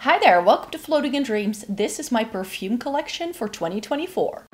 Hi there, welcome to Floating in Dreams. This is my perfume collection for 2024.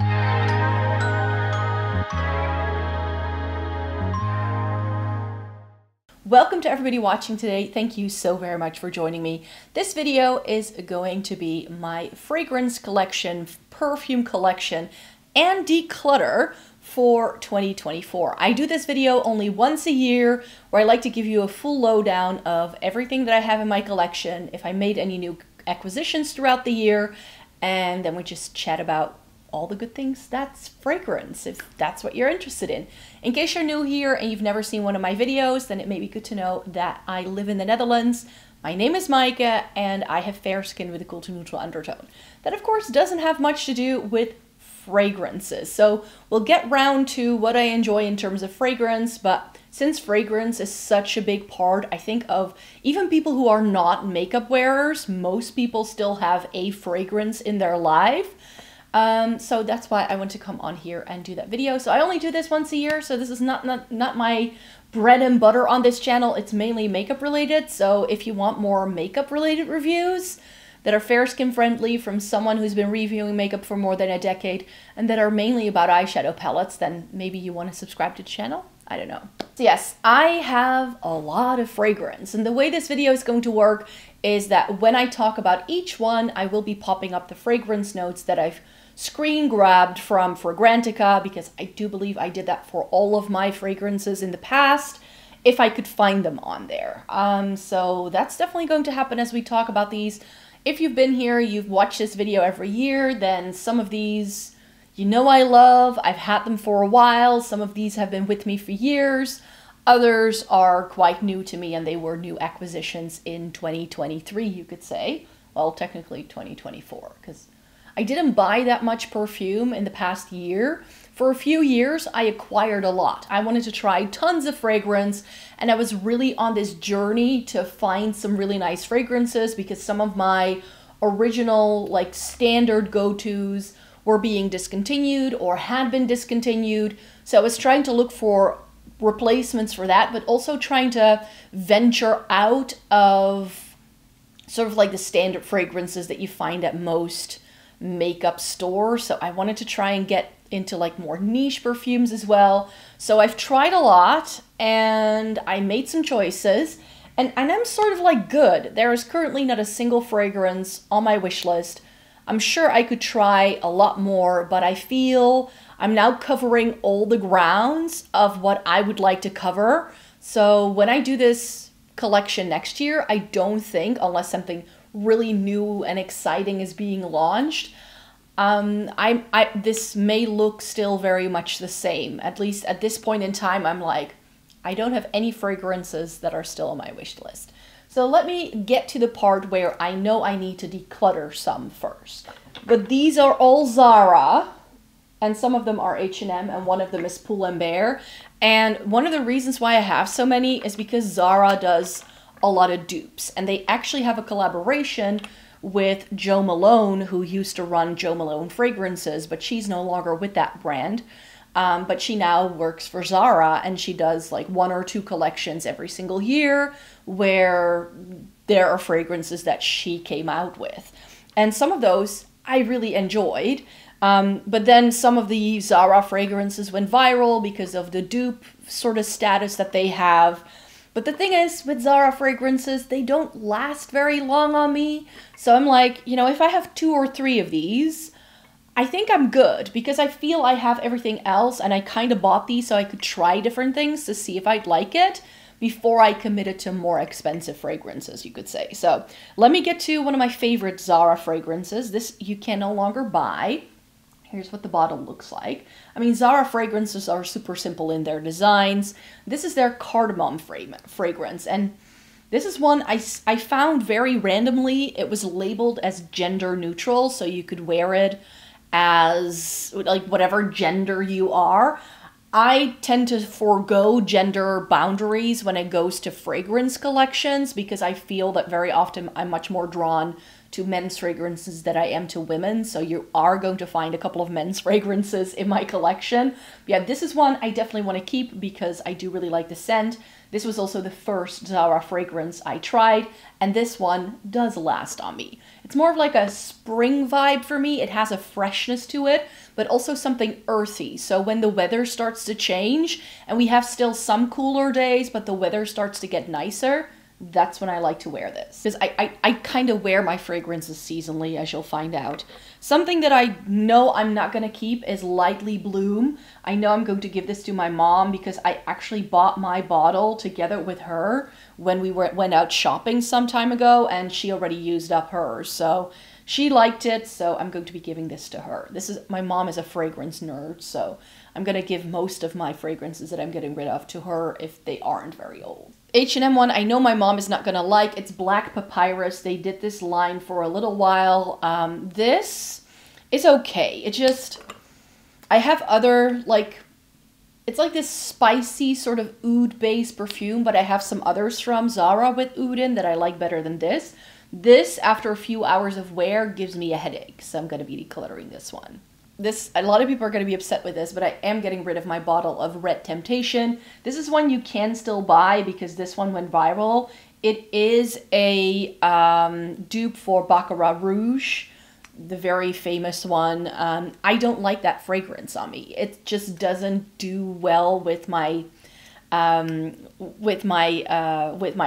Welcome to everybody watching today. Thank you so very much for joining me. This video is going to be my fragrance collection, perfume collection, and declutter for 2024. I do this video only once a year where I like to give you a full lowdown of everything that I have in my collection, if I made any new acquisitions throughout the year, and then we just chat about all the good things that's fragrance, if that's what you're interested in. In case you're new here and you've never seen one of my videos, then it may be good to know that I live in the Netherlands. My name is Maaike, and I have fair skin with a cool to neutral undertone. That of course doesn't have much to do with fragrances. So we'll get round to what I enjoy in terms of fragrance, but since fragrance is such a big part, I think, of even people who are not makeup wearers, most people still have a fragrance in their life. So that's why I want to come on here and do that video. So I only do this once a year, so this is not my bread and butter on this channel. It's mainly makeup related. So if you want more makeup related reviews that are fair skin friendly from someone who's been reviewing makeup for more than a decade and that are mainly about eyeshadow palettes, then maybe you want to subscribe to the channel. I don't know. So yes, I have a lot of fragrance, and the way this video is going to work is that when I talk about each one, I will be popping up the fragrance notes that I've screen grabbed from Fragrantica, because I do believe I did that for all of my fragrances in the past, if I could find them on there. So that's definitely going to happen as we talk about these. If you've been here, you've watched this video every year, then some of these you know I love. I've had them for a while. Some of these have been with me for years. Others are quite new to me, and they were new acquisitions in 2023, you could say. Well, technically 2024, because I didn't buy that much perfume in the past year. For a few years, I acquired a lot. I wanted to try tons of fragrance, and I was really on this journey to find some really nice fragrances because some of my original, like, standard go-tos were being discontinued or had been discontinued. So I was trying to look for replacements for that, but also trying to venture out of sort of like the standard fragrances that you find at most makeup stores. So I wanted to try and get into like more niche perfumes as well. So I've tried a lot and I made some choices, and I'm sort of like good. There is currently not a single fragrance on my wish list. I'm sure I could try a lot more, but I feel I'm now covering all the grounds of what I would like to cover. So when I do this collection next year, I don't think, unless something really new and exciting is being launched, this may look still very much the same. At least at this point in time, I'm like, I don't have any fragrances that are still on my wish list. So let me get to the part where I know I need to declutter some first. But these are all Zara, and some of them are H&M, and one of them is Pull & Bear. And one of the reasons why I have so many is because Zara does a lot of dupes, and they actually have a collaboration with Jo Malone, who used to run Jo Malone Fragrances, but she's no longer with that brand. But she now works for Zara, and she does like 1 or 2 collections every single year where there are fragrances that she came out with. And some of those I really enjoyed. But then some of the Zara fragrances went viral because of the dupe sort of status that they have. But the thing is, with Zara fragrances, they don't last very long on me. So I'm like, you know, if I have 2 or 3 of these, I think I'm good, because I feel I have everything else, and I kind of bought these so I could try different things to see if I'd like it before I committed to more expensive fragrances, you could say. So let me get to one of my favorite Zara fragrances. This you can no longer buy. Here's what the bottle looks like. I mean, Zara fragrances are super simple in their designs. This is their cardamom fragrance, and this is one I found very randomly. It was labeled as gender neutral, so you could wear it as like whatever gender you are. I tend to forego gender boundaries when it goes to fragrance collections, because I feel that very often I'm much more drawn to men's fragrances than I am to women. So you are going to find a couple of men's fragrances in my collection. But yeah, this is one I definitely want to keep because I do really like the scent. This was also the first Zara fragrance I tried, and this one does last on me. It's more of like a spring vibe for me. It has a freshness to it, but also something earthy. So when the weather starts to change, and we have still some cooler days, but the weather starts to get nicer, that's when I like to wear this. Because I kind of wear my fragrances seasonally, as you'll find out. Something that I know I'm not going to keep is Lightly Bloom. I know I'm going to give this to my mom because I actually bought my bottle together with her when we went out shopping some time ago, and she already used up hers. So she liked it, so I'm going to be giving this to her. My mom is a fragrance nerd, so I'm going to give most of my fragrances that I'm getting rid of to her if they aren't very old. H&M one, I know my mom is not going to like. It's Black Papyrus. They did this line for a little while. This is okay. It just, I have other, like, it's like this spicy sort of oud-based perfume, but I have some others from Zara with oud in that I like better than this. This, after a few hours of wear, gives me a headache, so I'm going to be decluttering this one. A lot of people are going to be upset with this, but I am getting rid of my bottle of Red Temptation. This is one you can still buy because this one went viral. It is a dupe for Baccarat Rouge, the very famous one. I don't like that fragrance on me. It just doesn't do well with my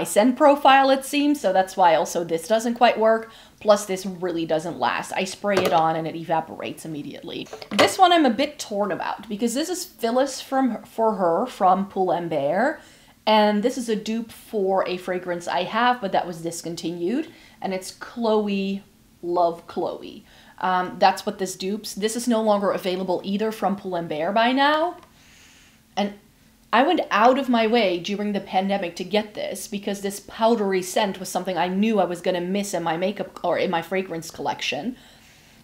scent profile, it seems. So that's why also this doesn't quite work. Plus this really doesn't last. I spray it on and it evaporates immediately. This one I'm a bit torn about because this is Phyllis for her from Pull&Bear. And this is a dupe for a fragrance I have, but that was discontinued. And it's Chloe, Love Chloe. That's what this dupes. This is no longer available either from Pull&Bear by now. And I went out of my way during the pandemic to get this because this powdery scent was something I knew I was going to miss in my makeup or in my fragrance collection.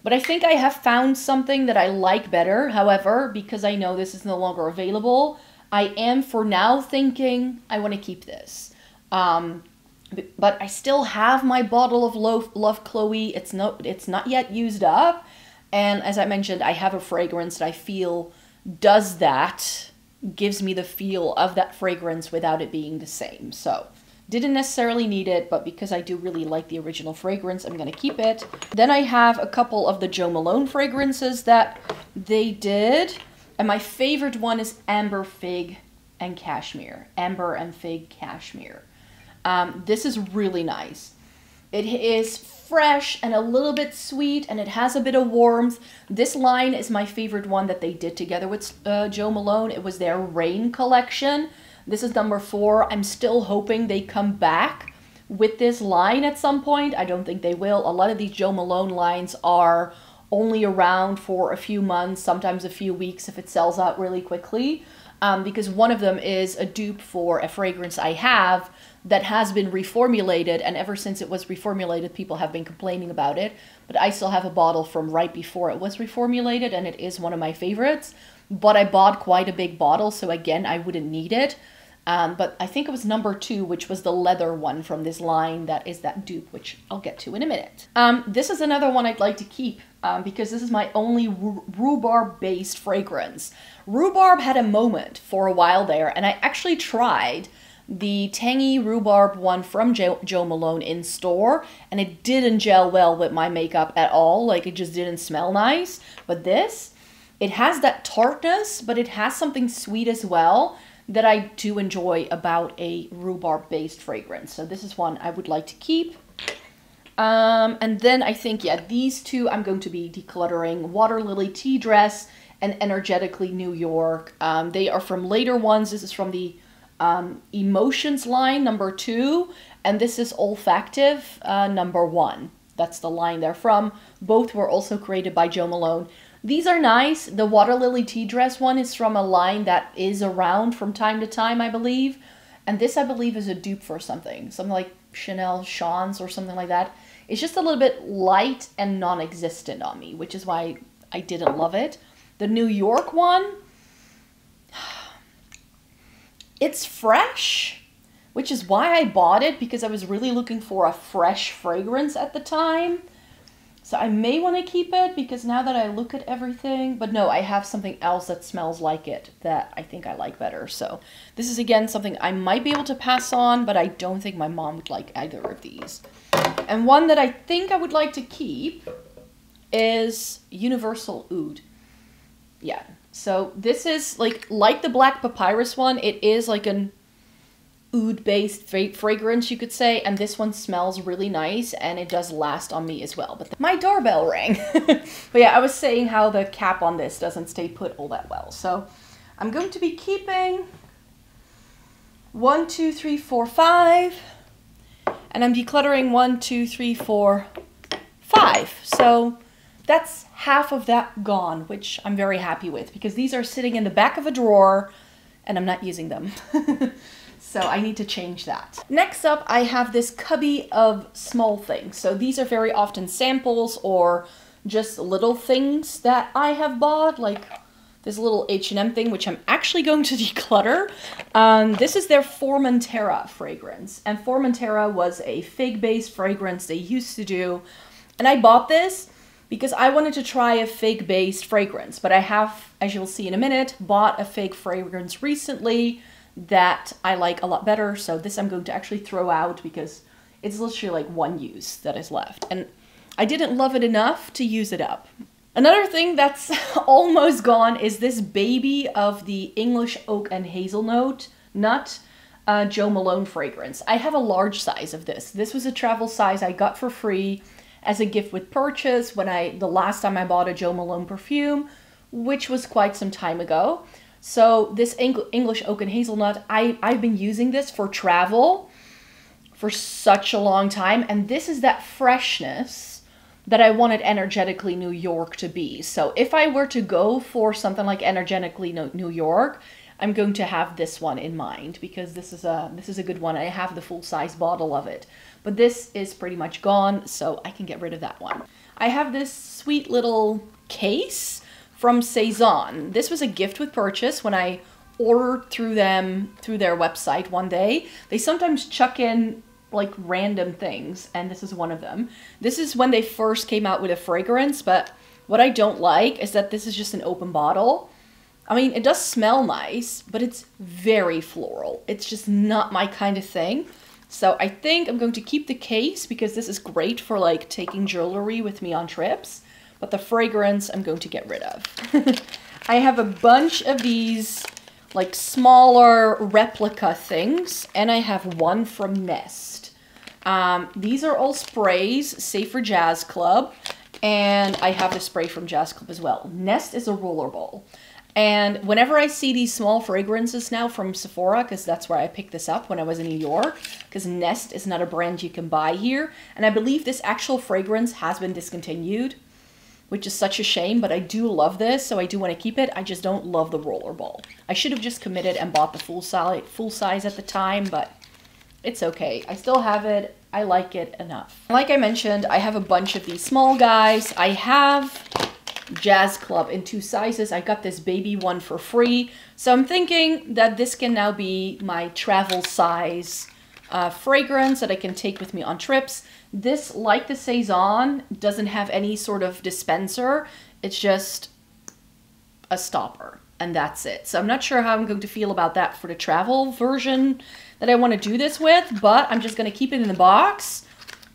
But I think I have found something that I like better. However, because I know this is no longer available, I am for now thinking I want to keep this. But I still have my bottle of Love Chloe. It's not yet used up. And as I mentioned, I have a fragrance that I feel does that. Gives me the feel of that fragrance without it being the same. So didn't necessarily need it, but because I do really like the original fragrance, I'm going to keep it. Then I have a couple of the Jo Malone fragrances that they did. And my favorite one is Amber Fig and Cashmere. Amber and Fig Cashmere. This is really nice. It is fresh and a little bit sweet, and it has a bit of warmth. This line is my favorite one that they did together with Jo Malone. It was their Rain collection. This is number 4. I'm still hoping they come back with this line at some point. I don't think they will. A lot of these Jo Malone lines are only around for a few months, sometimes a few weeks if it sells out really quickly. Because one of them is a dupe for a fragrance I have that has been reformulated, and ever since it was reformulated, people have been complaining about it. But I still have a bottle from right before it was reformulated, and it is one of my favorites. But I bought quite a big bottle, so again, I wouldn't need it. But I think it was number 2, which was the leather one from this line that is that dupe, which I'll get to in a minute. This is another one I'd like to keep because this is my only rhubarb-based fragrance. Rhubarb had a moment for a while there, and I actually tried the tangy rhubarb one from Jo Malone in store, and it didn't gel well with my makeup at all. Like, it just didn't smell nice. But this, it has that tartness, but it has something sweet as well that I do enjoy about a rhubarb-based fragrance. So this is one I would like to keep. And then I think, yeah, these two I'm going to be decluttering. Water Lily Tea Dress and Energetically New York. They are from later ones. This is from the Emotions line, number 2, and this is Olfactive, number 1. That's the line they're from. Both were also created by Jo Malone. These are nice. The Water Lily Tea Dress one is from a line that is around from time to time, I believe. And this, I believe, is a dupe for something like Chanel Chance or something like that. It's just a little bit light and non-existent on me, which is why I didn't love it. The New York one, it's fresh, which is why I bought it, because I was really looking for a fresh fragrance at the time. So I may want to keep it because now that I look at everything, but no, I have something else that smells like it that I think I like better. So this is again something I might be able to pass on, but I don't think my mom would like either of these. And one that I think I would like to keep is Universal Oud. Yeah, so this is like the Black Papyrus one, it is like an oud-based fragrance, you could say, and this one smells really nice, and it does last on me as well. But my doorbell rang. But yeah, I was saying how the cap on this doesn't stay put all that well. So I'm going to be keeping 1, 2, 3, 4, 5, and I'm decluttering 1, 2, 3, 4, 5. So that's half of that gone, which I'm very happy with because these are sitting in the back of a drawer and I'm not using them. So I need to change that. Next up, I have this cubby of small things. So these are very often samples or just little things that I have bought, like this little H&M thing, which I'm actually going to declutter. This is their Formentera fragrance. And Formentera was a fig-based fragrance they used to do. And I bought this because I wanted to try a fig-based fragrance. But I have, as you'll see in a minute, bought a fig fragrance recently that I like a lot better. So this I'm going to actually throw out because it's literally like one use that is left. And I didn't love it enough to use it up. Another thing that's almost gone is this baby of the English Oak and Hazelnut Nut Jo Malone fragrance. I have a large size of this. This was a travel size I got for free as a gift with purchase when the last time I bought a Jo Malone perfume, which was quite some time ago. So this English Oak and Hazelnut, I've been using this for travel for such a long time. And this is that freshness that I wanted Energetically New York to be. So if I were to go for something like Energetically New York, I'm going to have this one in mind because this is a good one. I have the full-size bottle of it. But this is pretty much gone, so I can get rid of that one. I have this sweet little case from Sézanne. This was a gift with purchase when I ordered through their website one day. They sometimes chuck in like random things, and this is one of them. This is when they first came out with a fragrance, but what I don't like is that this is just an open bottle. I mean, it does smell nice, but it's very floral. It's just not my kind of thing. So I think I'm going to keep the case because this is great for like taking jewelry with me on trips. But the fragrance I'm going to get rid of. I have a bunch of these like smaller replica things, and I have one from Nest. These are all sprays, safe for Jazz Club, and I have the spray from Jazz Club as well. Nest is a rollerball. And whenever I see these small fragrances now from Sephora, because that's where I picked this up when I was in New York, because Nest is not a brand you can buy here, and I believe this actual fragrance has been discontinued, which is such a shame, but I do love this, so I do want to keep it. I just don't love the rollerball. I should have just committed and bought the full size at the time, but it's okay. I still have it. I like it enough. Like I mentioned, I have a bunch of these small guys. I have Jazz Club in 2 sizes. I got this baby one for free. So I'm thinking that this can now be my travel size fragrance that I can take with me on trips. This, like the Sézanne, doesn't have any sort of dispenser. It's just a stopper, and that's it. So I'm not sure how I'm going to feel about that for the travel version that I want to do this with, but I'm just going to keep it in the box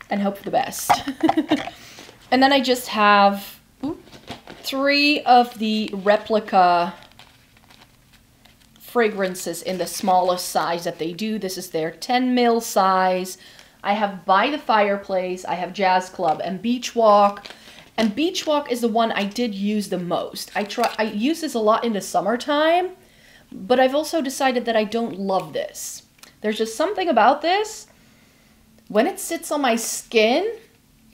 and hope for the best. And then I just have 3 of the replica fragrances in the smallest size that they do. This is their 10 ml size. I have By the Fireplace, I have Jazz Club, and Beach Walk. And Beach Walk is the one I did use the most. I use this a lot in the summertime, but I've also decided that I don't love this. There's just something about this. When it sits on my skin,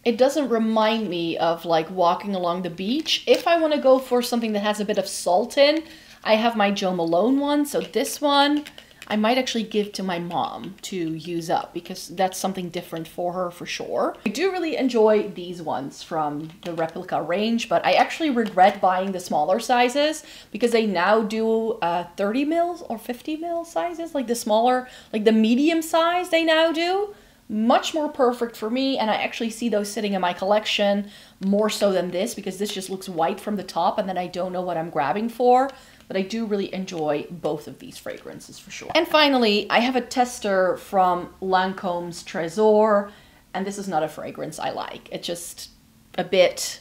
it doesn't remind me of like walking along the beach. If I want to go for something that has a bit of salt in, I have my Jo Malone one. So this one I might actually give to my mom to use up because that's something different for her for sure. I do really enjoy these ones from the replica range, but I actually regret buying the smaller sizes because they now do 30 mils or 50 mil sizes, like the smaller, like the medium size they now do. much more perfect for me, and I actually see those sitting in my collection more so than this, because this just looks white from the top and then I don't know what I'm grabbing for. But I do really enjoy both of these fragrances for sure. And finally, I have a tester from Lancome's Trésor, and this is not a fragrance I like. It's just a bit,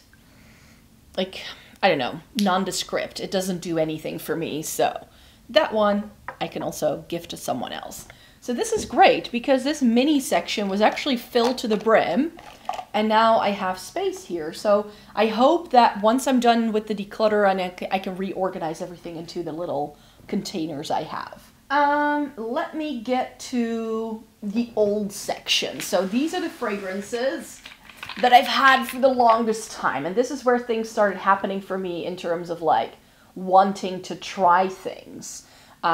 like, I don't know, nondescript. It doesn't do anything for me, so that one I can also gift to someone else. So this is great because this mini section was actually filled to the brim, and now I have space here. So I hope that once I'm done with the declutter, and I can reorganize everything into the little containers I have. Let me get to the old section. So these are the fragrances that I've had for the longest time. And this is where things started happening for me in terms of like wanting to try things.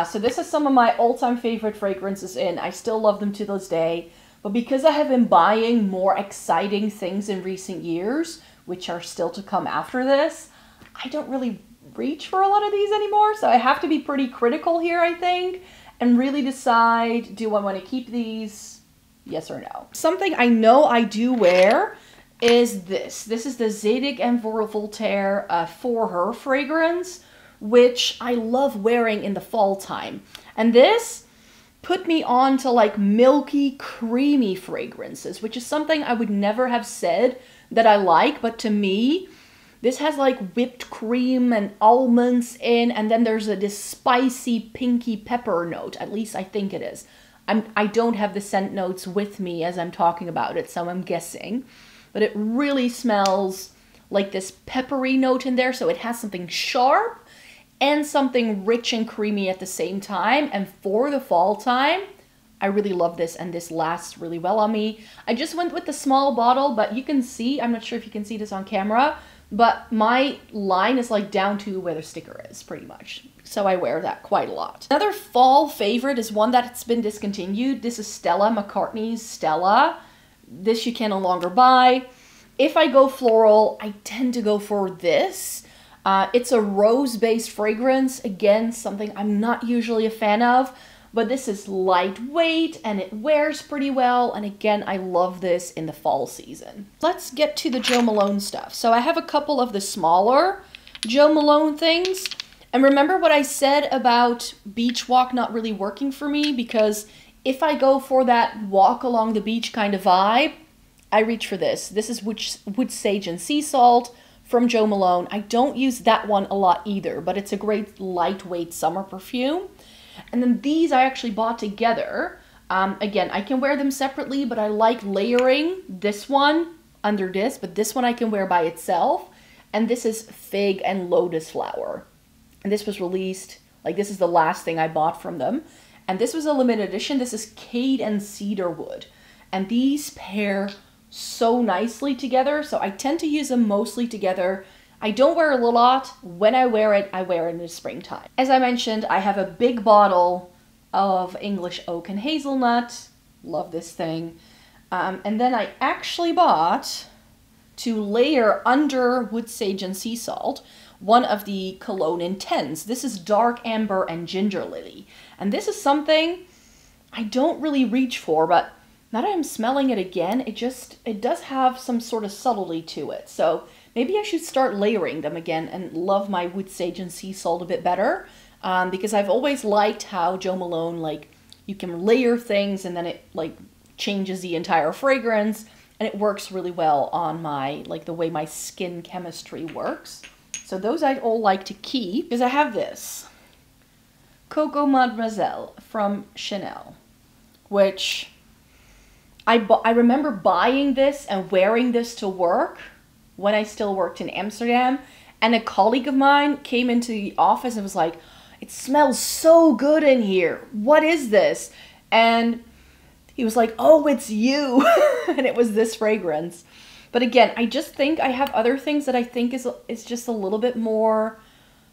So this is some of my all-time favorite fragrances in. I still love them to this day. But because I have been buying more exciting things in recent years, which are still to come after this, I don't really reach for a lot of these anymore. So I have to be pretty critical here, I think, and really decide, do I want to keep these? Yes or no. Something I know I do wear is this. This is the Zadig and Voltaire For Her fragrance, which I love wearing in the fall time. And this put me on to like milky, creamy fragrances, which is something I would never have said that I like, but to me, this has like whipped cream and almonds in, and then there's this spicy pinky pepper note. At least I think it is. I don't have the scent notes with me as I'm talking about it, so I'm guessing. But it really smells like this peppery note in there, so it has something sharp and something rich and creamy at the same time. And for the fall time, I really love this, and this lasts really well on me. I just went with the small bottle, but you can see, I'm not sure if you can see this on camera, but my line is like down to where the sticker is, pretty much. So I wear that quite a lot. Another fall favorite is one that's been discontinued. This is Stella McCartney's Stella. This you can no longer buy. If I go floral, I tend to go for this. It's a rose-based fragrance. Again, something I'm not usually a fan of, but this is lightweight and it wears pretty well. And again, I love this in the fall season. Let's get to the Jo Malone stuff. So I have a couple of the smaller Jo Malone things. And remember what I said about Beach Walk not really working for me? Because if I go for that walk along the beach kind of vibe, I reach for this. This is Wood Sage and Sea Salt from Jo Malone. I don't use that one a lot either, but it's a great lightweight summer perfume. And then these I actually bought together. Again, I can wear them separately, but I like layering this one under this, but this one I can wear by itself. And this is Fig and Lotus Flower. And this was released, like this is the last thing I bought from them. And this was a limited edition. This is Cade and Cedarwood. And these pair so nicely together, so I tend to use them mostly together. I don't wear it a lot. When I wear it in the springtime. As I mentioned, I have a big bottle of English Oak and Hazelnut. Love this thing. And then I actually bought, to layer under Wood Sage and Sea Salt, one of the Cologne Intense. This is Dark Amber and Ginger Lily. And this is something I don't really reach for, but now that I'm smelling it again, it does have some sort of subtlety to it. So maybe I should start layering them again and love my Wood Sage and Sea Salt a bit better. Because I've always liked how Jo Malone, like, you can layer things and then it, like, changes the entire fragrance. And it works really well on my, like, the way my skin chemistry works. So those I'd all like to keep, because I have this Coco Mademoiselle from Chanel, which I remember buying this and wearing this to work when I still worked in Amsterdam. And a colleague of mine came into the office and was like, "It smells so good in here. What is this?" And he was like, "Oh, it's you." And it was this fragrance. But again, I just think I have other things that I think is just a little bit more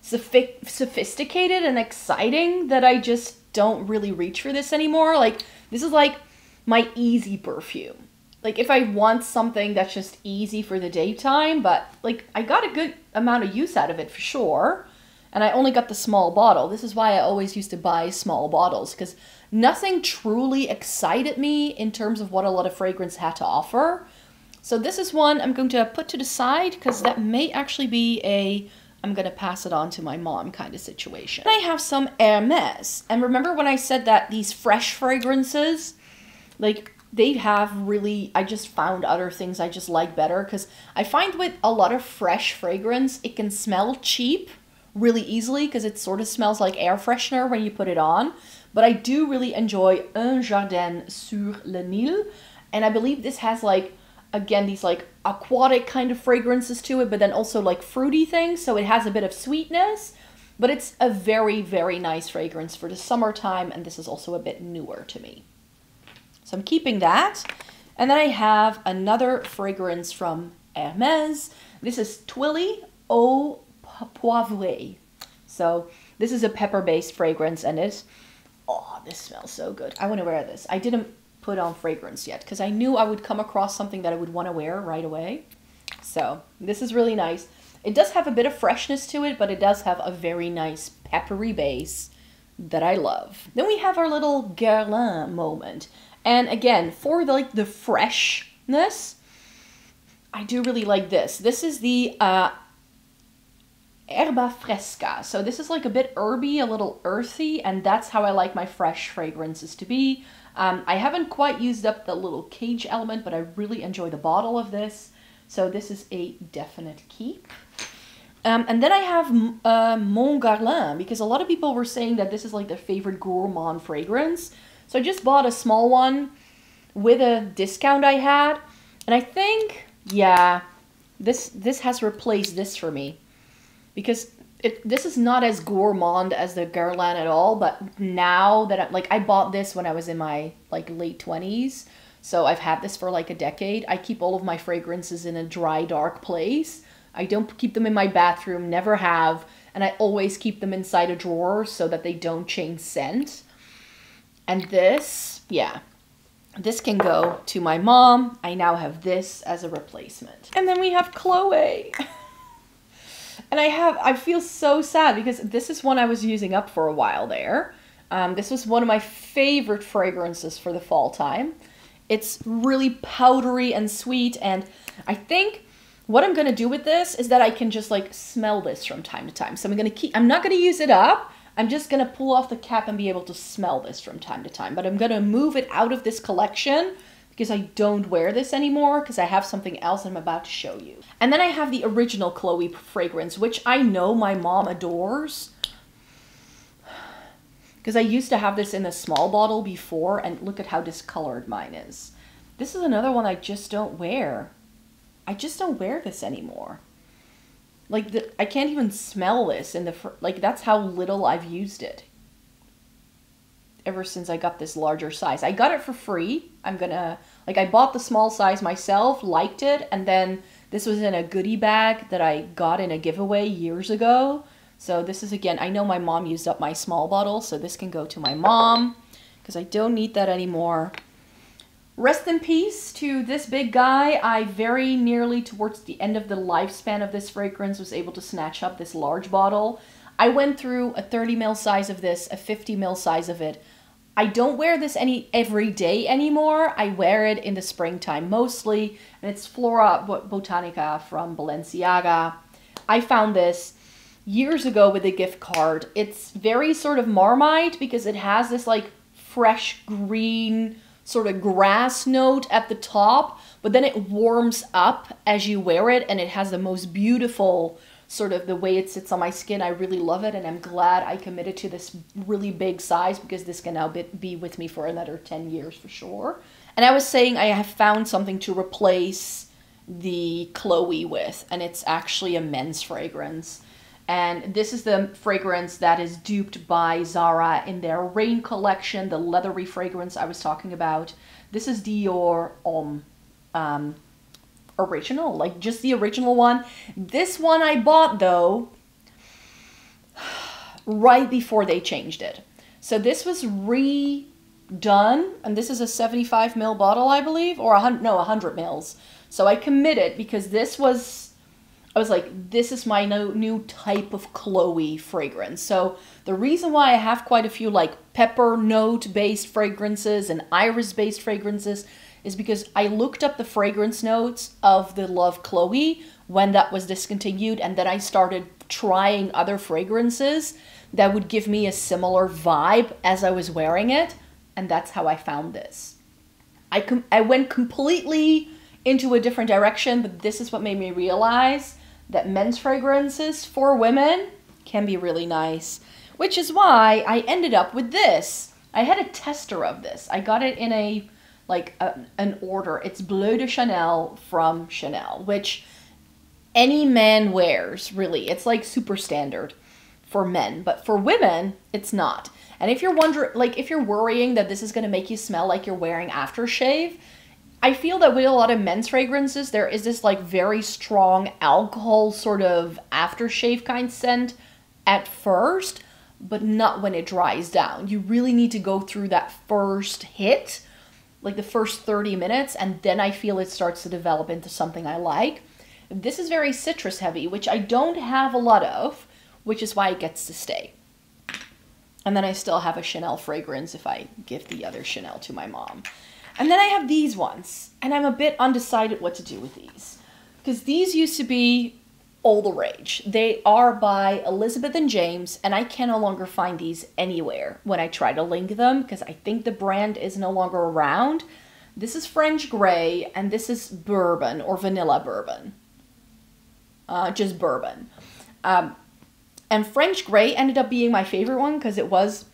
sophisticated and exciting that I just don't really reach for this anymore. Like, this is like my easy perfume. Like, if I want something that's just easy for the daytime, but like I got a good amount of use out of it for sure. And I only got the small bottle. This is why I always used to buy small bottles, because nothing truly excited me in terms of what a lot of fragrance had to offer. So this is one I'm going to put to the side, because that may actually be a I'm going to pass it on to my mom kind of situation. And I have some Hermes. And remember when I said that these fresh fragrances, like they have really, I just found other things I just like better, because I find with a lot of fresh fragrance, it can smell cheap really easily because it sort of smells like air freshener when you put it on. But I do really enjoy Un Jardin sur le Nil. And I believe this has like, again, these like aquatic kind of fragrances to it, but then also like fruity things. So it has a bit of sweetness, but it's a very, very nice fragrance for the summertime. And this is also a bit newer to me. So I'm keeping that. And then I have another fragrance from Hermes. This is Twilly Eau Poivrée. So this is a pepper-based fragrance, and oh, this smells so good. I want to wear this. I didn't put on fragrance yet because I knew I would come across something that I would want to wear right away. So this is really nice. It does have a bit of freshness to it, but it does have a very nice peppery base that I love. Then we have our little Guerlain moment. And again, for the freshness, I do really like this. This is the Erba Fresca. So this is like a bit herby, a little earthy, and that's how I like my fresh fragrances to be. I haven't quite used up the little cage element, but I really enjoy the bottle of this. So this is a definite keep. And then I have Mon Guerlain, because a lot of people were saying that this is like their favorite gourmand fragrance. So I just bought a small one with a discount I had. And I think, yeah, this has replaced this for me. Because this is not as gourmand as the Guerlain at all, but now that I bought this when I was in my like late 20s, so I've had this for like a decade. I keep all of my fragrances in a dry, dark place. I don't keep them in my bathroom, never have, and I always keep them inside a drawer so that they don't change scent. And this, yeah, this can go to my mom. I now have this as a replacement. And then we have Chloe. And I feel so sad because this is one I was using up for a while there. This was one of my favorite fragrances for the fall time. It's really powdery and sweet, and I think what I'm gonna do with this is that I can just like smell this from time to time. So I'm not gonna use it up. I'm just gonna pull off the cap and be able to smell this from time to time. But I'm gonna move it out of this collection because I don't wear this anymore because I have something else I'm about to show you. And then I have the original Chloe fragrance, which I know my mom adores. Because I used to have this in a small bottle before, and look at how discolored mine is. This is another one I just don't wear. I just don't wear this anymore. Like, I can't even smell this in the, like, that's how little I've used it. Ever since I got this larger size. I got it for free. I bought the small size myself, liked it, and then this was in a goodie bag that I got in a giveaway years ago. So this is, again, I know my mom used up my small bottle, so this can go to my mom, because I don't need that anymore. Rest in peace to this big guy. I very nearly, towards the end of the lifespan of this fragrance, was able to snatch up this large bottle. I went through a 30 ml size of this, a 50 ml size of it. I don't wear this every day anymore. I wear it in the springtime mostly, and it's Flora Botanica from Balenciaga. I found this years ago with a gift card. It's very sort of Marmite because it has this like fresh green sort of grass note at the top, but then it warms up as you wear it, and it has the most beautiful sort of the way it sits on my skin. I really love it, and I'm glad I committed to this really big size because this can now be with me for another 10 years for sure. And I was saying I have found something to replace the Chloe with, and it's actually a men's fragrance. And this is the fragrance that is duped by Zara in their Rain collection, the leathery fragrance I was talking about. This is Dior Homme. Original, like just the original one. This one I bought though right before they changed it. So this was redone, and this is a 75 ml bottle, I believe, or 100 mils. So I committed because this was I was like, this is my new type of Chloe fragrance. So the reason why I have quite a few like pepper note based fragrances and iris based fragrances is because I looked up the fragrance notes of the Love Chloe when that was discontinued, and then I started trying other fragrances that would give me a similar vibe as I was wearing it, and that's how I found this. I went completely into a different direction, but this is what made me realize that men's fragrances for women can be really nice, which is why I ended up with this. I had a tester of this. I got it in an order. It's Bleu de Chanel from Chanel, which any man wears, really. It's like super standard for men, but for women, it's not. And if you're wondering, like if you're worrying that this is going to make you smell like you're wearing aftershave, I feel that with a lot of men's fragrances, there is this like very strong alcohol sort of aftershave kind scent at first, but not when it dries down. You really need to go through that first hit, like the first 30 minutes, and then I feel it starts to develop into something I like. This is very citrus heavy, which I don't have a lot of, which is why it gets to stay. And then I still have a Chanel fragrance if I give the other Chanel to my mom. And then I have these ones, and I'm a bit undecided what to do with these, because these used to be all the rage. They are by Elizabeth and James, and I can no longer find these anywhere when I try to link them, because I think the brand is no longer around. This is French Grey, and this is bourbon, or vanilla bourbon. Just bourbon. And French Grey ended up being my favorite one, because it was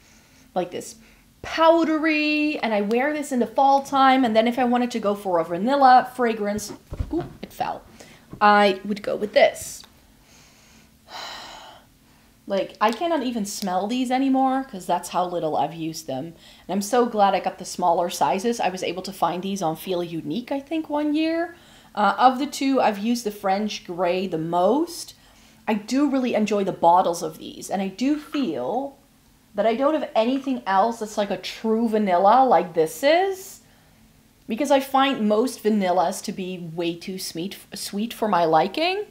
like this powdery, and I wear this in the fall time, and then if I wanted to go for a vanilla fragrance, ooh, it fell, I would go with this. Like, I cannot even smell these anymore because that's how little I've used them. And I'm so glad I got the smaller sizes. I was able to find these on Feel Unique, I think, one year. Of the two, I've used the French Grey the most. I do really enjoy the bottles of these, and I do feel that I don't have anything else that's like a true vanilla like this is, because I find most vanillas to be way too sweet for my liking.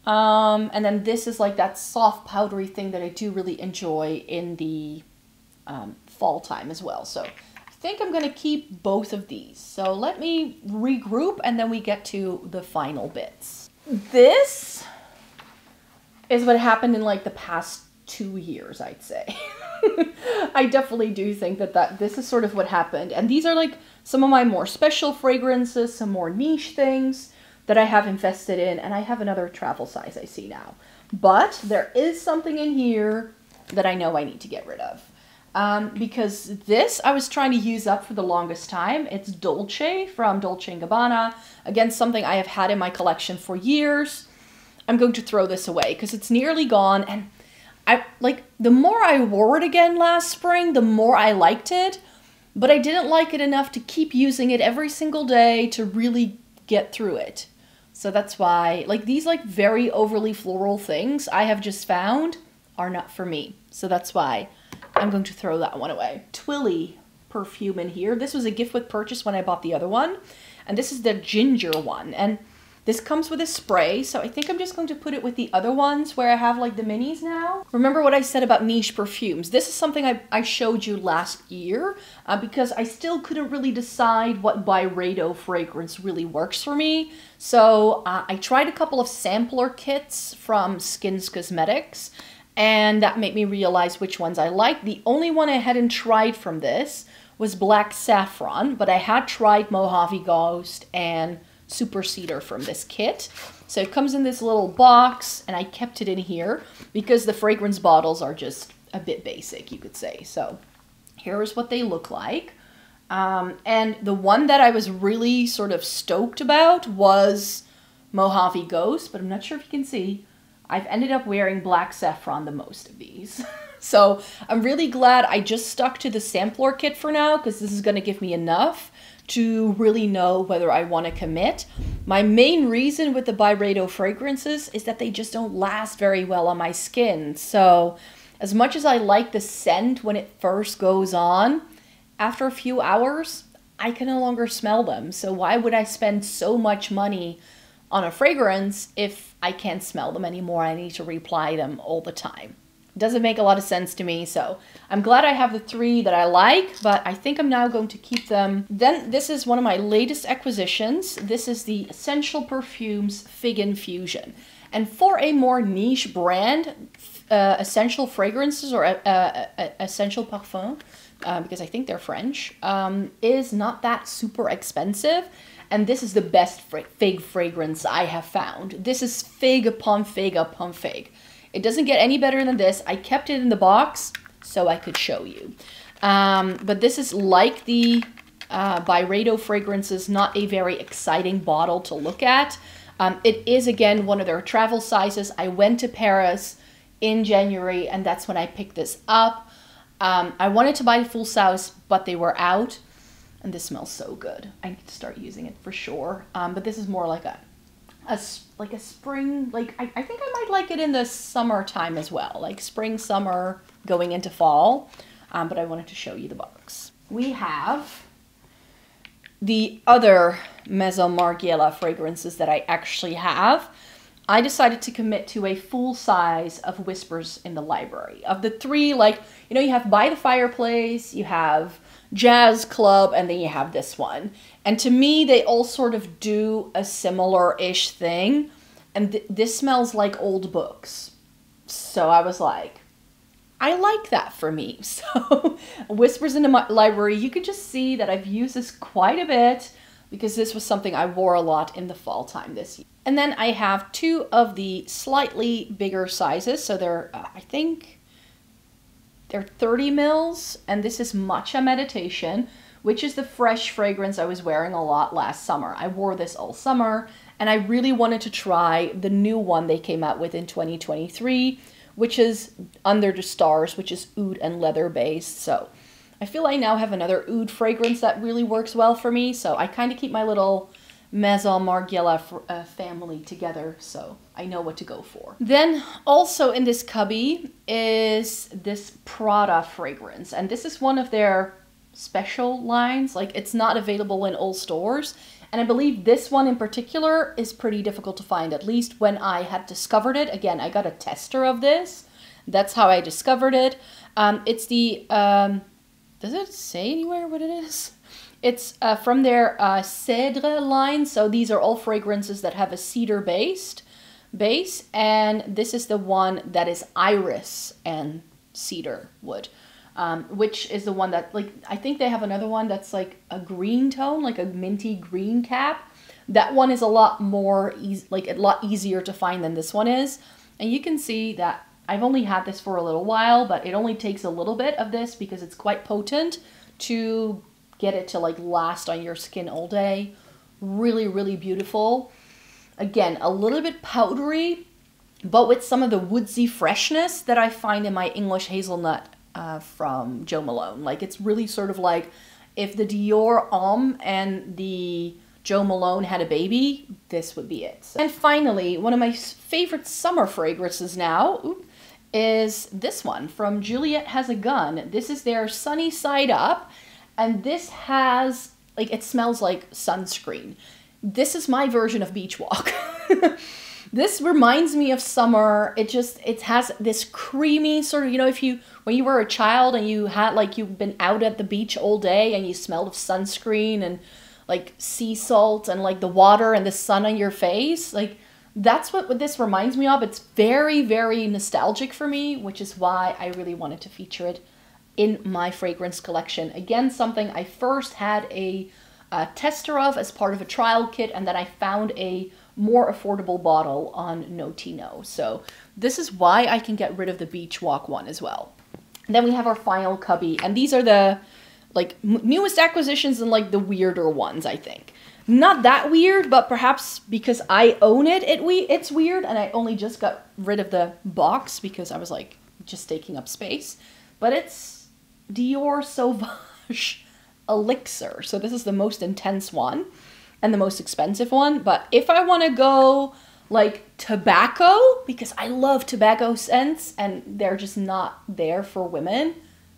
And then this is like that soft powdery thing that I do really enjoy in the fall time as well. So I think I'm gonna keep both of these. So let me regroup and then we get to the final bits. This is what happened in like the past 2 years, I'd say. I definitely do think that this is sort of what happened. And these are like some of my more special fragrances, some more niche things that I have invested in. And I have another travel size I see now. But there is something in here that I know I need to get rid of. Because this I was trying to use up for the longest time. It's Dolce from Dolce & Gabbana. Again, something I have had in my collection for years. I'm going to throw this away because it's nearly gone, and the more I wore it again last spring, the more I liked it, but I didn't like it enough to keep using it every single day to really get through it. So that's why, like, these like very overly floral things I have just found are not for me. So that's why I'm going to throw that one away. Twilly perfume in here. This was a gift with purchase when I bought the other one, and this is the ginger one, and this comes with a spray, so I think I'm just going to put it with the other ones where I have like the minis now. Remember what I said about niche perfumes? This is something I showed you last year because I still couldn't really decide what Byredo fragrance really works for me. So I tried a couple of sampler kits from Skins Cosmetics, and that made me realize which ones I liked. The only one I hadn't tried from this was Black Saffron, but I had tried Mojave Ghost and Super Cedar from this kit. So it comes in this little box, and I kept it in here because the fragrance bottles are just a bit basic, you could say. So here's what they look like. And the one that I was really sort of stoked about was Mojave Ghost, but I'm not sure if you can see. I've ended up wearing Black Saffron the most of these. So I'm really glad I just stuck to the sampler kit for now, because this is going to give me enough to really know whether I want to commit. My main reason with the Byredo fragrances is that they just don't last very well on my skin. So as much as I like the scent when it first goes on, after a few hours, I can no longer smell them. So why would I spend so much money on a fragrance if I can't smell them anymore. I need to reapply them all the time. Doesn't make a lot of sense to me, so I'm glad I have the 3 that I like, but I think I'm now going to keep them. Then this is one of my latest acquisitions. This is the Essential Perfumes Fig Infusion. And for a more niche brand, Essential Fragrances or Essential Parfum, because I think they're French, is not that super expensive. And this is the best fig fragrance I have found. This is fig upon fig upon fig. It doesn't get any better than this. I kept it in the box so I could show you. But this is like the Byredo fragrances, not a very exciting bottle to look at. It is, again, one of their travel sizes. I went to Paris in January, and that's when I picked this up. I wanted to buy full size, but they were out. And this smells so good. I need to start using it for sure. But this is more like a spring, like I think I might like it in the summertime as well, like spring, summer, going into fall. But I wanted to show you the box. We have the other Maison Margiela fragrances that I actually have. I decided to commit to a full size of Whispers in the Library. Of the 3, like, you know, you have By the Fireplace, you have Jazz Club, and then you have this one. And to me, they all sort of do a similar-ish thing. And this smells like old books. So I was like, I like that for me. So Whispers in the Library, you could just see that I've used this quite a bit because this was something I wore a lot in the fall time this year. And then I have 2 of the slightly bigger sizes. So they're, I think, they're 30 mils. And this is Matcha Meditation, which is the fresh fragrance I was wearing a lot last summer. I wore this all summer, and I really wanted to try the new one they came out with in 2023, which is Under the Stars, which is oud and leather based. So I feel I now have another oud fragrance that really works well for me. So I kind of keep my little Maison Margiela family together, so I know what to go for. Then also in this cubby is this Prada fragrance, and this is one of their special lines. Like, it's not available in all stores, and I believe this one in particular is pretty difficult to find, at least when I had discovered it. Again, I got a tester of this. That's how I discovered it. It's the, does it say anywhere what it is? It's from their Cèdre line, so these are all fragrances that have a cedar base, and this is the one that is iris and cedar wood, which is the one that, like, I think they have another one that's like a green tone, like a minty green cap. That one is a lot more a lot easier to find than this one is, and you can see that I've only had this for a little while, but it only takes a little bit of this because it's quite potent to get it to like last on your skin all day. Really, really beautiful. Again, a little bit powdery, but with some of the woodsy freshness that I find in my English Hazelnut from Jo Malone. Like, it's really sort of like if the Dior Homme and the Jo Malone had a baby, this would be it. And finally, one of my favorite summer fragrances now is this one from Juliette Has a Gun. This is their Sunny Side Up. And this has, like, it smells like sunscreen. This is my version of Beach Walk. This reminds me of summer. It has this creamy sort of, you know, when you were a child and you had, like, you've been out at the beach all day and you smelled of sunscreen and, like, sea salt and, like, the water and the sun on your face. Like, that's what this reminds me of. It's very, very nostalgic for me, which is why I really wanted to feature it in my fragrance collection. Again, something I first had a tester of as part of a trial kit, and then I found a more affordable bottle on Notino. So this is why I can get rid of the Beach Walk one as well. And then we have our final cubby, and these are the like newest acquisitions and like the weirder ones, I think. Not that weird, but perhaps because I own it, it's weird, and I only just got rid of the box because I was like just taking up space. But it's Dior Sauvage Elixir. So this is the most intense one and the most expensive one. But if I want to go like tobacco, because I love tobacco scents and they're just not there for women,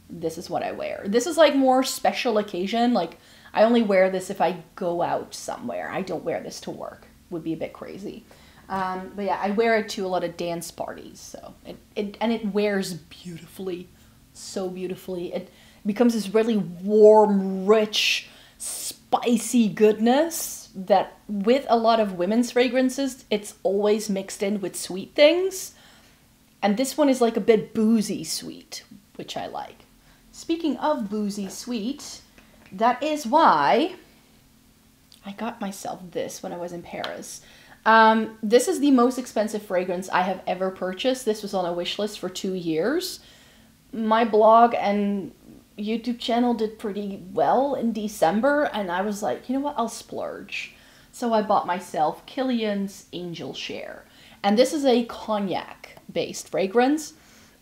this is what I wear. This is like more special occasion. Like, I only wear this if I go out somewhere. I don't wear this to work. would be a bit crazy. But yeah, I wear it to a lot of dance parties, so it wears beautifully, so beautifully. It becomes this really warm, rich, spicy goodness that with a lot of women's fragrances, it's always mixed in with sweet things. And this one is like a bit boozy sweet, which I like. Speaking of boozy sweet, that is why I got myself this when I was in Paris. This is the most expensive fragrance I have ever purchased. This was on a wish list for 2 years. My blog and YouTube channel did pretty well in December, and I was like, you know what, I'll splurge. So I bought myself Kilian's Angel Share. And this is a cognac-based fragrance.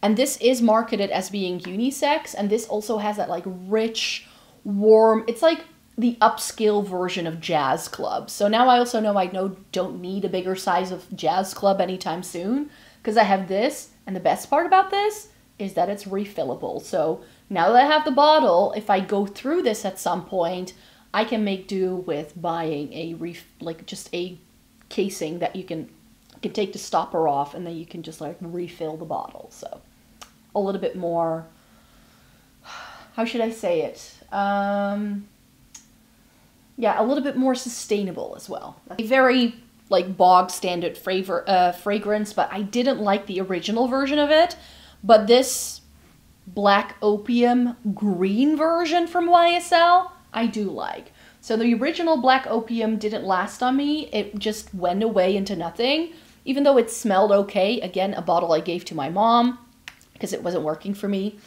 And this is marketed as being unisex, and this also has that like rich, warm, it's like the upscale version of Jazz Club. So now I also know I don't need a bigger size of Jazz Club anytime soon, because I have this, and the best part about this is that it's refillable. So now that I have the bottle, if I go through this at some point, I can make do with buying just a casing that you can take the stopper off, and then you can just like refill the bottle. So a little bit more, how should I say it? Yeah, a little bit more sustainable as well. A very like bog standard fragrance, but I didn't like the original version of it. But this Black Opium green version from YSL, I do like. So the original Black Opium didn't last on me. It just went away into nothing. Even though it smelled okay, again, a bottle I gave to my mom because it wasn't working for me.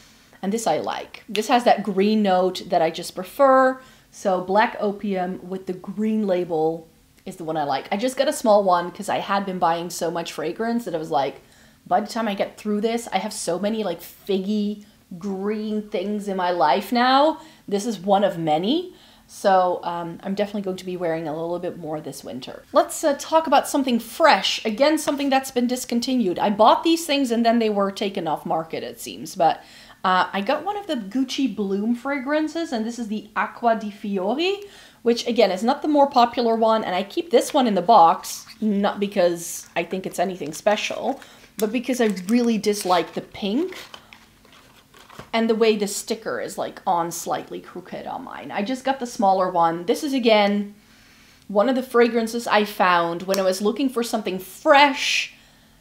And this I like. This has that green note that I just prefer. So Black Opium with the green label is the one I like. I just got a small one because I had been buying so much fragrance that I was like, by the time I get through this, I have so many like figgy green things in my life now. This is one of many. So I'm definitely going to be wearing a little bit more this winter. Let's talk about something fresh. Again, something that's been discontinued. I bought these things and then they were taken off market, it seems. But I got one of the Gucci Bloom fragrances, and this is the Acqua di Fiori, which again is not the more popular one. And I keep this one in the box, not because I think it's anything special, but because I really dislike the pink. And the way the sticker is like on slightly crooked on mine. I just got the smaller one. This is again one of the fragrances I found when I was looking for something fresh,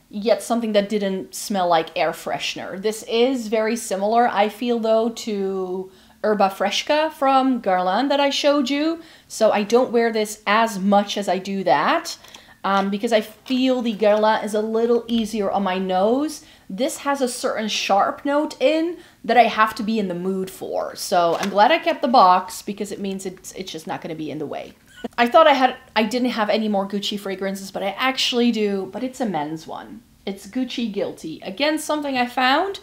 yet something that didn't smell like air freshener. This is very similar, I feel though, to Erba Fresca from Guerlain that I showed you. So I don't wear this as much as I do that. Because I feel the Guerlain is a little easier on my nose. This has a certain sharp note in that I have to be in the mood for. So I'm glad I kept the box because it means it's just not going to be in the way. I thought I didn't have any more Gucci fragrances, but I actually do. But it's a men's one. It's Gucci Guilty. Again, something I found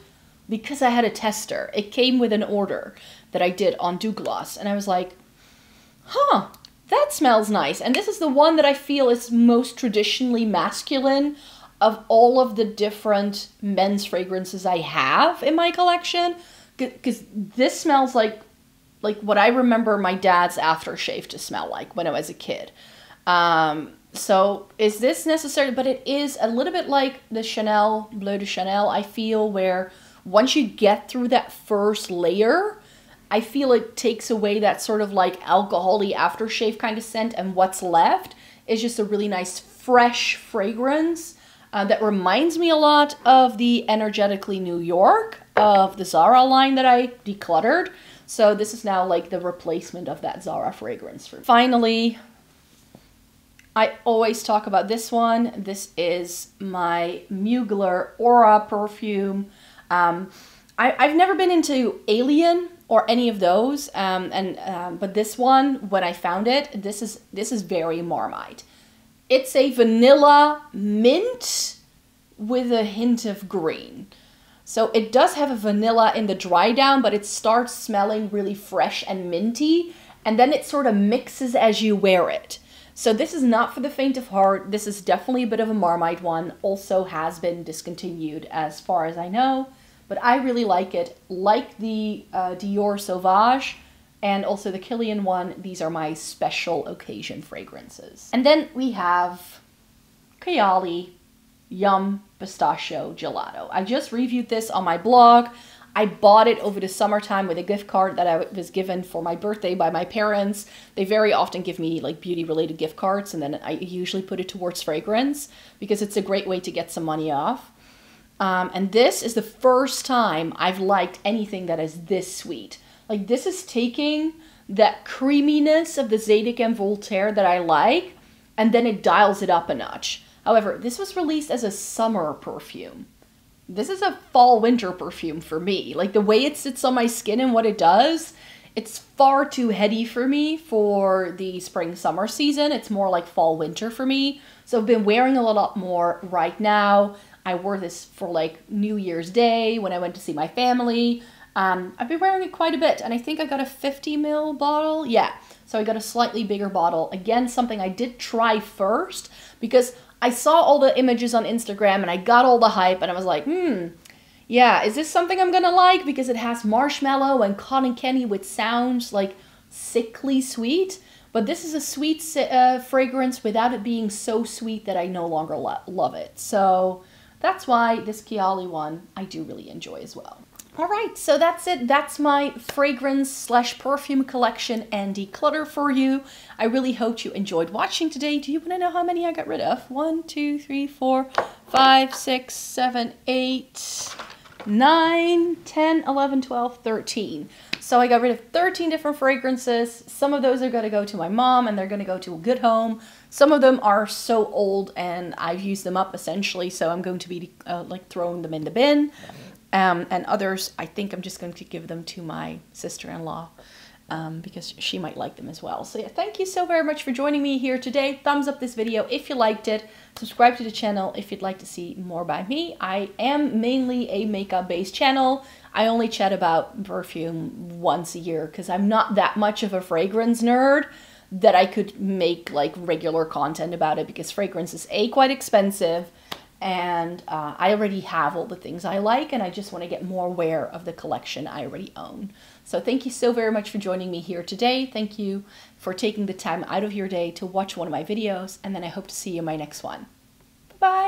because I had a tester. It came with an order that I did on Douglas, and I was like, huh. That smells nice. And this is the one that I feel is most traditionally masculine of all of the different men's fragrances I have in my collection. Because this smells like what I remember my dad's aftershave to smell like when I was a kid. So is this necessary? But it is a little bit like the Chanel, Bleu de Chanel, I feel, where once you get through that first layer, I feel it takes away that sort of like alcohol-y aftershave kind of scent, and what's left is just a really nice fresh fragrance that reminds me a lot of the Energetically New York of the Zara line that I decluttered. So this is now like the replacement of that Zara fragrance. Finally, I always talk about this one. This is my Mugler Aura perfume. I've never been into Alien or any of those, but this one, when I found it, this is very Marmite. It's a vanilla mint with a hint of green. So it does have a vanilla in the dry down, but it starts smelling really fresh and minty, and then it sort of mixes as you wear it. So this is not for the faint of heart. This is definitely a bit of a Marmite one. Also has been discontinued as far as I know. But I really like it. Like the Dior Sauvage, and also the Kilian one. These are my special occasion fragrances. And then we have Kayali Yum Pistachio Gelato. I just reviewed this on my blog. I bought it over the summertime with a gift card that I was given for my birthday by my parents. They very often give me like beauty related gift cards, and then I usually put it towards fragrance because it's a great way to get some money off. And this is the first time I've liked anything that is this sweet. Like, this is taking that creaminess of the Zadig and Voltaire that I like, and then it dials it up a notch. However, this was released as a summer perfume. This is a fall-winter perfume for me. Like, the way it sits on my skin and what it does, it's far too heady for me for the spring-summer season. It's more like fall-winter for me. So I've been wearing a lot more right now. I wore this for like New Year's Day when I went to see my family. I've been wearing it quite a bit, and I think I got a 50 ml bottle. Yeah, so I got a slightly bigger bottle. Again, something I did try first because I saw all the images on Instagram and I got all the hype, and I was like, yeah, is this something I'm gonna like? Because it has marshmallow and cotton candy, which sounds like sickly sweet. But this is a sweet fragrance without it being so sweet that I no longer love it. So that's why this Kayali one I do really enjoy as well. All right, so that's it. That's my fragrance/perfume collection and declutter for you. I really hope you enjoyed watching today. Do you want to know how many I got rid of? 1, 2, 3, 4, 5, 6, 7, 8, 9, 10, 11, 12, 13. So I got rid of 13 different fragrances. Some of those are going to go to my mom and they're going to go to a good home. Some of them are so old and I've used them up essentially, so I'm going to be like throwing them in the bin. And others, I think I'm just going to give them to my sister-in-law because she might like them as well. So yeah, thank you so very much for joining me here today. Thumbs up this video if you liked it. Subscribe to the channel if you'd like to see more by me. I am mainly a makeup-based channel. I only chat about perfume once a year because I'm not that much of a fragrance nerd that I could make like regular content about it, because fragrance is quite expensive. And I already have all the things I like, and I just want to get more aware of the collection I already own. So thank you so very much for joining me here today. Thank you for taking the time out of your day to watch one of my videos, and then I hope to see you in my next one. Bye-bye!